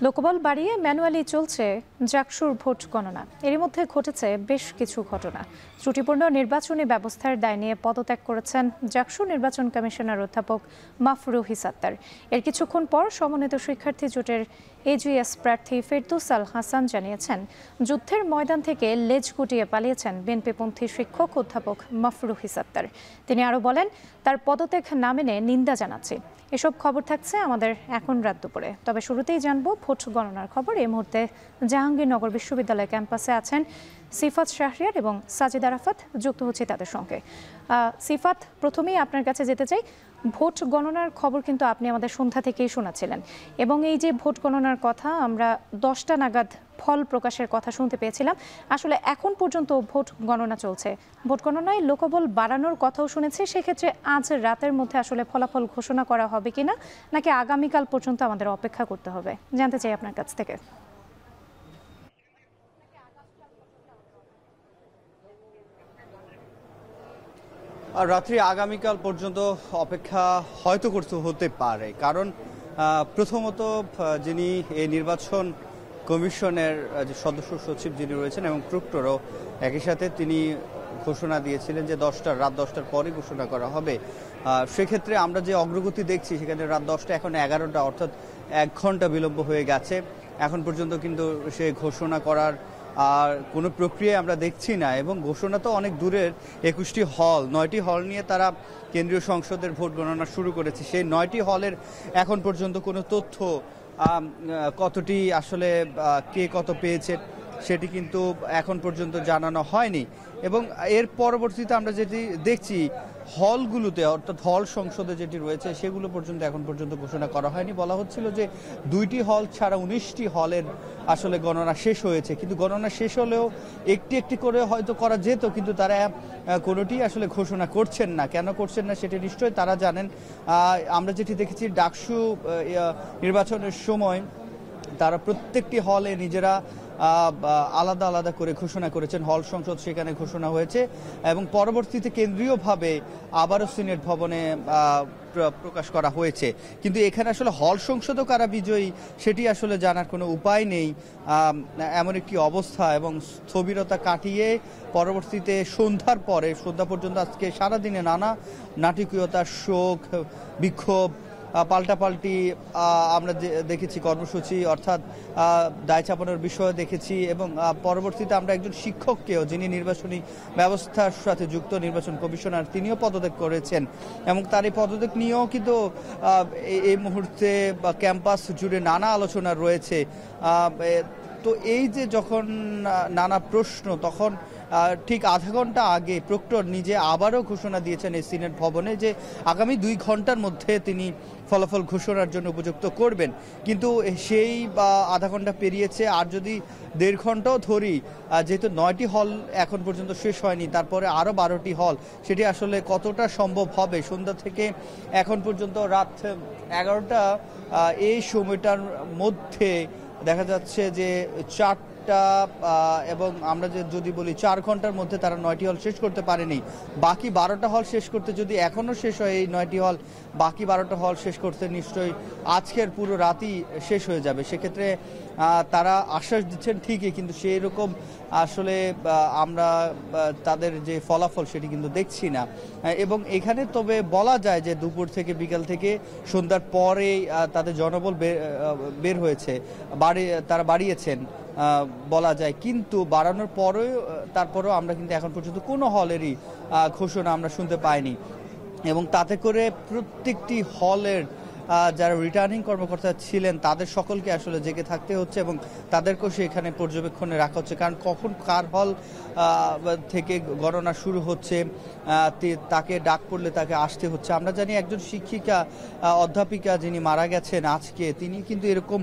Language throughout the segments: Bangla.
লোকবল বাড়িয়ে ম্যানুয়ালি চলছে জাকসুর ভোট গণনা। এরই মধ্যে ঘটেছে বেশ কিছু ঘটনা। ত্রুটিপূর্ণ নির্বাচনী ব্যবস্থার দায় নিয়ে পদত্যাগ করেছেন জাকসু নির্বাচন কমিশনার অধ্যাপক মাফরুহিস আক্তার। এর কিছুক্ষণ পর সমন্বিত শিক্ষার্থী জোটের এজিএস প্রার্থী ফেরদৌস আল হাসান জানিয়েছেন, যুদ্ধের ময়দান থেকে লেজ গুটিয়ে পালিয়েছেন বিএনপিপন্থী শিক্ষক অধ্যাপক মাফরুহিস আক্তার। তিনি আরও বলেন, তার পদত্যাগ না মেনে নিন্দা জানাচ্ছি। এসব খবর থাকছে আমাদের এখন রাত দুপুরে। তবে শুরুতেই জানবো ভোট গণনার খবর। এই মুহূর্তে জাহাঙ্গীরনগর বিশ্ববিদ্যালয় ক্যাম্পাসে আছেন সিফাত শাহরিয়ার এবং সাজিদ আরাফাত, যুক্ত হচ্ছে তাদের সঙ্গে। সিফাত, প্রথমেই আপনার কাছে যেতে চাই। ভোট গণনার খবর কিন্তু আপনি আমাদের সন্ধ্যা থেকেই শোনাচ্ছিলেন, এবং এই যে ভোট গণনার কথা, আমরা 10টা নাগাদ ফল প্রকাশের কথা শুনতে পেয়েছিলাম। আসলে এখন পর্যন্ত ভোট গণনা চলছে। ভোট গণনায় লোকবল বাড়ানোর কথাও শুনেছি। সেক্ষেত্রে আজ রাতের মধ্যে আসলে ফলাফল ঘোষণা করা হবে কিনা, নাকি আগামীকাল পর্যন্ত আমাদের অপেক্ষা করতে হবে, জানতে চাই আপনার কাছ থেকে। রাত্রি আগামীকাল পর্যন্ত অপেক্ষা হয়তো করতে হতে পারে, কারণ প্রথমত যিনি এই নির্বাচন কমিশনের যে সদস্য সচিব যিনি রয়েছেন এবং প্রক্টরও একই সাথে তিনি ঘোষণা দিয়েছিলেন যে রাত 10টার পরে ঘোষণা করা হবে। সেক্ষেত্রে আমরা যে অগ্রগতি দেখছি, সেখানে রাত 10টা এখন 11টা, অর্থাৎ 1 ঘন্টা বিলম্ব হয়ে গেছে। এখন পর্যন্ত কিন্তু সে ঘোষণা করার আর কোনো প্রক্রিয়া আমরা দেখছি না, এবং ঘোষণা তো অনেক দূরের। 21টি হল, 9টি হল নিয়ে তারা কেন্দ্রীয় সংসদের ভোট গণনা শুরু করেছে। সেই 9টি হলের এখন পর্যন্ত কোনো তথ্য, কতটি আসলে কে কত পেয়েছে, সেটি কিন্তু এখন পর্যন্ত জানানো হয়নি। এবং এর পরবর্তীতে আমরা যেটি দেখছি, হলগুলোতে, অর্থাৎ হল সংসদে যেটি রয়েছে, সেগুলো পর্যন্ত এখন পর্যন্ত ঘোষণা করা হয়নি। বলা হচ্ছিল যে 2টি হল ছাড়া 19টি হলের আসলে গণনা শেষ হয়েছে, কিন্তু গণনা শেষ হলেও একটি একটি করে হয়তো করা যেত, কিন্তু তারা কোনোটি আসলে ঘোষণা করছেন না। কেন করছেন না সেটি নিশ্চয়ই তারা জানেন। আমরা যেটি দেখেছি, ডাকসু নির্বাচনের সময় তারা প্রত্যেকটি হলে নিজেরা আলাদা আলাদা করে ঘোষণা করেছেন। হল সংসদ সেখানে ঘোষণা হয়েছে, এবং পরবর্তীতে কেন্দ্রীয়ভাবে আবারও সিনেট ভবনে প্রকাশ করা হয়েছে। কিন্তু এখানে আসলে হল সংসদও কারা বিজয়ী সেটি আসলে জানার কোনো উপায় নেই, এমন একটি অবস্থা। এবং স্থবিরতা কাটিয়ে পরবর্তীতে সন্ধ্যা পর্যন্ত আজকে সারাদিনে নানা নাটকীয়তা, শোক, বিক্ষোভ, পাল্টাপাল্টি আমরা দেখেছি কর্মসূচি, অর্থাৎ দায় চাপানোর বিষয় দেখেছি। এবং পরবর্তীতে আমরা একজন শিক্ষককেও, যিনি নির্বাচনী ব্যবস্থার সাথে যুক্ত নির্বাচন কমিশনার, তিনিও পদত্যাগ করেছেন, এবং তার এই পদত্যাগ নিয়েও কিন্তু এই মুহূর্তে ক্যাম্পাস জুড়ে নানা আলোচনা রয়েছে। তো এই যে যখন নানা প্রশ্ন, তখন ঠিক আধা ঘন্টা আগে প্রক্টর নিজে আবারও ঘোষণা দিয়েছেন এই সিনেট ভবনে যে আগামী 2 ঘন্টার মধ্যে তিনি ফলাফল ঘোষণার জন্য উপযুক্ত করবেন। কিন্তু সেই আধা ঘন্টা পেরিয়েছে, আর যদি 1.5 ঘন্টাও ধরি, যেহেতু 9টি হল এখন পর্যন্ত শেষ হয়নি, তারপরে আরও 12টি হল, সেটি আসলে কতটা সম্ভব হবে? সন্ধ্যা থেকে এখন পর্যন্ত রাত 11টা, এই সময়টার মধ্যে দেখা যাচ্ছে যে 4টা, এবং আমরা যদি বলি 4 ঘন্টার মধ্যে তারা 9টি হল শেষ করতে পারেনি। বাকি 12টা হল শেষ করতে, যদি এখনও শেষ হয় এই 9টি হল, বাকি 12টা হল শেষ করতে নিশ্চয়ই আজকের পুরো রাতই শেষ হয়ে যাবে। সেক্ষেত্রে তারা আশ্বাস দিচ্ছেন ঠিকই, কিন্তু সেই রকম আসলে আমরা তাদের যে ফলাফল সেটি কিন্তু দেখছি না। এবং এখানে তবে বলা যায় যে দুপুর থেকে বিকাল থেকে সন্ধ্যার পরে তাদের জনবল বের হয়েছে, তারা বাড়িয়েছেন বলা যায়। কিন্তু বাড়ানোর তারপরেও আমরা কিন্তু এখন পর্যন্ত কোনো হলেরই ঘোষণা আমরা শুনতে পাইনি, এবং তাতে করে প্রত্যেকটি হলের যারা রিটার্নিং কর্মকর্তা ছিলেন তাদের সকলকে আসলে জেগে থাকতে হচ্ছে, এবং তাদেরকেও সেখানে পর্যবেক্ষণে রাখা হচ্ছে। কারণ কখন কার হল থেকে গণনা শুরু হচ্ছে, তাকে ডাক পড়লে তাকে আসতে হচ্ছে। আমরা জানি একজন শিক্ষিকা, অধ্যাপিকা যিনি মারা গেছেন আজকে, তিনি কিন্তু এরকম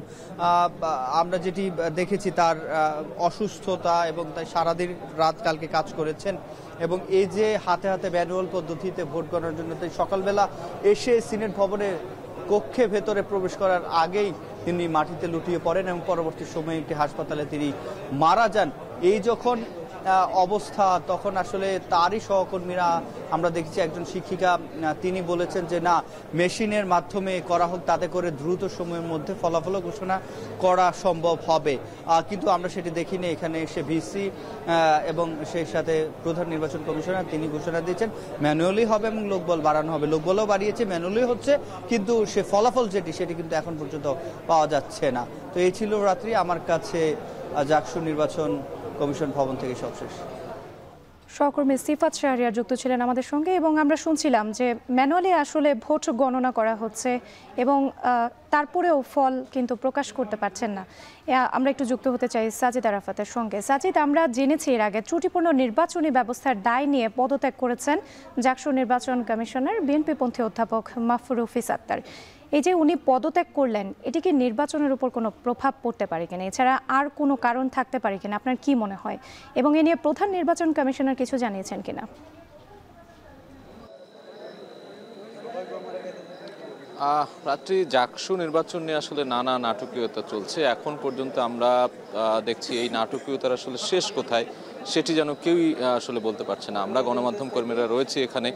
আমরা যেটি দেখেছি, তার অসুস্থতা, এবং তাই সারাদিন রাত কালকে কাজ করেছেন। এবং এই যে হাতে হাতে ম্যানুয়াল পদ্ধতিতে ভোট গণনার জন্য, তাই সকালবেলা এসে সিনেট ভবনের কক্ষে ভেতরে প্রবেশ করার আগেই তিনি মাটিতে লুটিয়ে পড়েন, এবং পরবর্তী সময়ে একটি হাসপাতালে তিনি মারা যান। এই যখন অবস্থা, তখন আসলে তারই সহকর্মীরা, আমরা দেখেছি একজন শিক্ষিকা তিনি বলেছেন যে না, মেশিনের মাধ্যমে করা হোক, তাতে করে দ্রুত সময়ের মধ্যে ফলাফল ঘোষণা করা সম্ভব হবে। কিন্তু আমরা সেটি দেখিনি। এখানে এসে ভিসি এবং সেই সাথে প্রধান নির্বাচন কমিশনার তিনি ঘোষণা দিয়েছেন ম্যানুয়ালি হবে এবং লোকবল বাড়ানো হবে। লোকবলও বাড়িয়েছে, ম্যানুয়ালি হচ্ছে, কিন্তু সে ফলাফল সেটি কিন্তু এখন পর্যন্ত পাওয়া যাচ্ছে না। তো এই ছিল রাত্রি আমার কাছে জাকসু নির্বাচন কমিশন ভবন থেকে সবশেষ। সহকর্মী সিফাত শাহরিয়ার যুক্ত ছিলেন আমাদের সঙ্গে এবং আমরা শুনছিলাম যে ম্যানুয়ালি আসলে ভোট গণনা করা হচ্ছে এবং তারপরেও ফল কিন্তু প্রকাশ করতে পারছেন না। আমরা একটু যুক্ত হতে চাই সাজিদ আরাফাতের সঙ্গে। সাজিদ, আমরা জেনেছি এর আগে ত্রুটিপূর্ণ নির্বাচনী ব্যবস্থার দায় নিয়ে পদত্যাগ করেছেন জাকসু নির্বাচন কমিশনার বিএনপিপন্থী অধ্যাপক মাফরুফিস আক্তার। এই যে উনি পদত্যাগ করলেন, এটি কি নির্বাচনের উপর কোনো প্রভাব পড়তে পারে কিনা, এছাড়া আর কোনো কারণ থাকতে পারে কিনা, আপনার কি মনে হয়? এবং এ নিয়ে প্রধান নির্বাচন কমিশনার কিছু জানিয়েছেন কিনা? রাত্রি জাকসু নির্বাচন নিয়ে আসলে নানা নাটকীয়তা চলছে। এখন পর্যন্ত আমরা দেখছি এই নাটকীয়তার আসলে শেষ কোথায় সেটি যেন কেউই আসলে বলতে পারছে না। আমরা গণমাধ্যম কর্মীরা রয়েছে এখানে,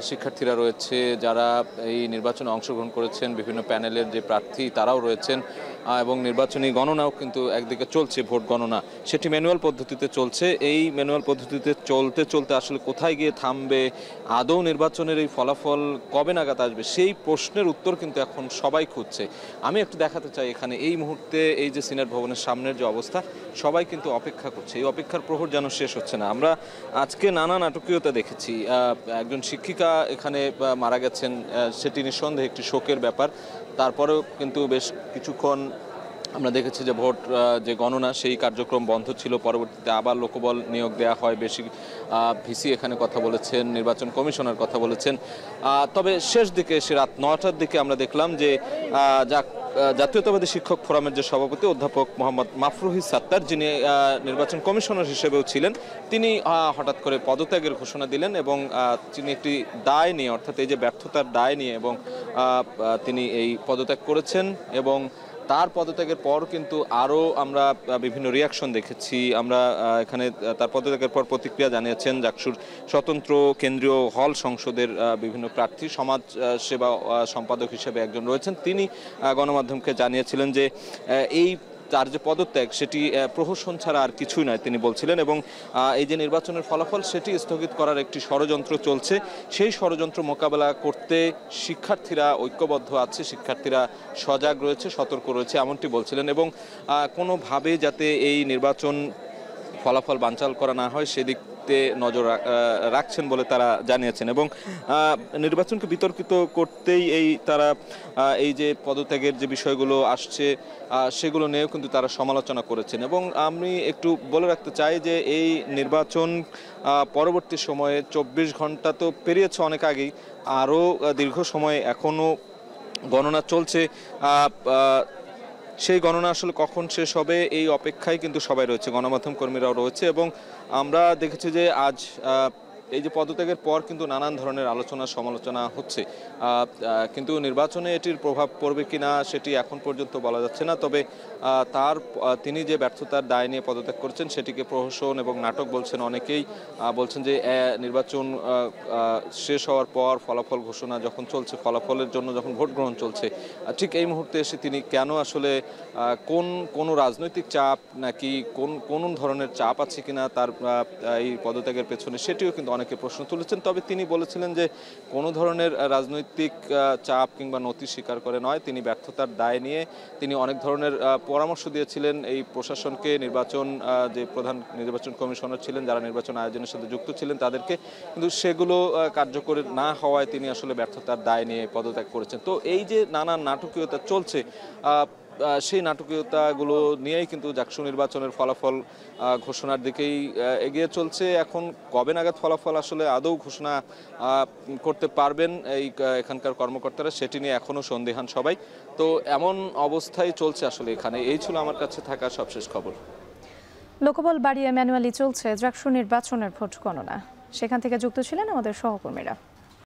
শিক্ষার্থীরা রয়েছে, যারা এই নির্বাচনে অংশগ্রহণ করেছেন, বিভিন্ন প্যানেলের যে প্রার্থী তারাও রয়েছেন, এবং নির্বাচনী গণনাও কিন্তু একদিকে চলছে, ভোট গণনা সেটি ম্যানুয়াল পদ্ধতিতে চলছে। এই ম্যানুয়াল পদ্ধতিতে চলতে চলতে আসলে কোথায় গিয়ে থামবে, আদৌ নির্বাচনের এই ফলাফল কবে নাগাদ আসবে, সেই প্রশ্নের উত্তর কিন্তু এখন সবাই খুঁজছে। আমি একটু দেখাতে চাই এখানে এই মুহূর্তে এই যে সিনেট ভবনের সামনের যে অবস্থা, সবাই কিন্তু অপেক্ষা করছে, এই অপেক্ষার প্রহর যেন শেষ হচ্ছে না। আমরা আজকে নানা নাটকীয়তা দেখেছি। একজন শিক্ষিকা এখানে মারা গেছেন, সেটি নিঃসন্দেহে একটি শোকের ব্যাপার। তারপরেও কিন্তু বেশ কিছুক্ষণ আমরা দেখেছি যে ভোট যে গণনা সেই কার্যক্রম বন্ধ ছিল, পরবর্তীতে আবার লোকবল নিয়োগ দেওয়া হয়। বেশি ভিসি এখানে কথা বলেছেন, নির্বাচন কমিশনার কথা বলেছেন। তবে শেষ দিকে এসে রাত 9টার দিকে আমরা দেখলাম যে জাতীয়তাবাদী শিক্ষক ফোরামের যে সভাপতি অধ্যাপক মোহাম্মদ মাফরুফিস আক্তার, যিনি নির্বাচন কমিশনার হিসেবেও ছিলেন, তিনি হঠাৎ করে পদত্যাগের ঘোষণা দিলেন এবং তিনি একটি দায় নিয়ে, অর্থাৎ এই যে ব্যর্থতার দায় নিয়ে, এবং তিনি এই পদত্যাগ করেছেন। এবং তার পদত্যাগের পর কিন্তু আরও আমরা বিভিন্ন রিয়াকশন দেখেছি। আমরা এখানে তার পদত্যাগের পর প্রতিক্রিয়া জানিয়েছেন জাকসুর স্বতন্ত্র কেন্দ্রীয় হল সংসদের বিভিন্ন প্রার্থী, সমাজ সেবা সম্পাদক হিসেবে একজন রয়েছেন। তিনি গণমাধ্যমকে জানিয়েছিলেন যে এই তার যে পদত্যাগ সেটি প্রহসন ছাড়া আর কিছুই নয় তিনি বলছিলেন, এবং এই যে নির্বাচনের ফলাফল সেটি স্থগিত করার একটি ষড়যন্ত্র চলছে। সেই ষড়যন্ত্র মোকাবেলা করতে শিক্ষার্থীরা ঐক্যবদ্ধ আছে, শিক্ষার্থীরা সজাগ রয়েছে, সতর্ক রয়েছে, এমনটি বলছিলেন। এবং কোনোভাবে যাতে এই নির্বাচন ফলাফল বানচাল করা না হয় সেদিক নজর রাখছেন বলে তারা জানিয়েছেন। এবং নির্বাচনকে বিতর্কিত করতেই তারা এই যে পদত্যাগের যে বিষয়গুলো আসছে সেগুলো নিয়েও কিন্তু তারা সমালোচনা করেছেন। এবং আমি একটু বলে রাখতে চাই যে এই নির্বাচন পরবর্তী সময়ে 24 ঘন্টা তো পেরিয়েছে অনেক আগেই, আরও দীর্ঘ সময় এখনও গণনা চলছে। সেই গণনা আসলে কখন শেষ হবে এই অপেক্ষায় কিন্তু সবাই রয়েছে, গণমাধ্যম কর্মীরাও রয়েছে। এবং আমরা দেখেছি যে আজ এই যে পদত্যাগের পর কিন্তু নানান ধরনের আলোচনা সমালোচনা হচ্ছে, কিন্তু নির্বাচনে এটির প্রভাব পড়বে কিনা সেটি এখন পর্যন্ত বলা যাচ্ছে না। তবে তিনি যে ব্যর্থতার দায় নিয়ে পদত্যাগ করছেন সেটিকে প্রহসন এবং নাটক বলছেন অনেকেই। বলছেন যে নির্বাচন শেষ হওয়ার পর ফলাফল ঘোষণা যখন চলছে, ফলাফলের জন্য যখন ভোট গ্রহণ চলছে, ঠিক এই মুহূর্তে এসে তিনি কেন আসলে কোনো রাজনৈতিক চাপ নাকি কোন ধরনের চাপ আছে কিনা তার এই পদত্যাগের পেছনে, সেটিও কিন্তু অনেকে প্রশ্ন তুলেছেন। তবে তিনি বলেছিলেন যে কোনো ধরনের রাজনৈতিক চাপ কিংবা নতি স্বীকার করে নয়, তিনি ব্যর্থতার দায় নিয়ে তিনি অনেক ধরনের পরামর্শ দিয়েছিলেন এই প্রশাসনকে, যে প্রধান নির্বাচন কমিশনার ছিলেন, যারা নির্বাচন আয়োজনের সাথে যুক্ত ছিলেন তাদেরকে, কিন্তু সেগুলো কার্যকর না হওয়ায় তিনি আসলে ব্যর্থতার দায় নিয়ে পদত্যাগ করেছেন। তো এই যে নানান নাটকীয়তা চলছে, সেই নাটকীয়তাগুলো নিয়েই কিন্তু জাকসু নির্বাচনের ফলাফল ঘোষণার দিকেই এগিয়ে চলছে। এখন কবে নাগাদ ফলাফল আসলে আদৌ ঘোষণা করতে পারবেন এখানকার কর্মকর্তারা, সেটি নিয়ে এখনও সন্দিহান সবাই। তো এমন অবস্থায় চলছে আসলে এখানে। এই ছিল আমার কাছে থাকা সবশেষ খবর। লোকবল বাড়িয়ে ম্যানুয়ালি চলছে জাকসু নির্বাচনের ভোট গণনা, সেখান থেকে যুক্ত ছিলেন আমাদের সহকর্মীরা।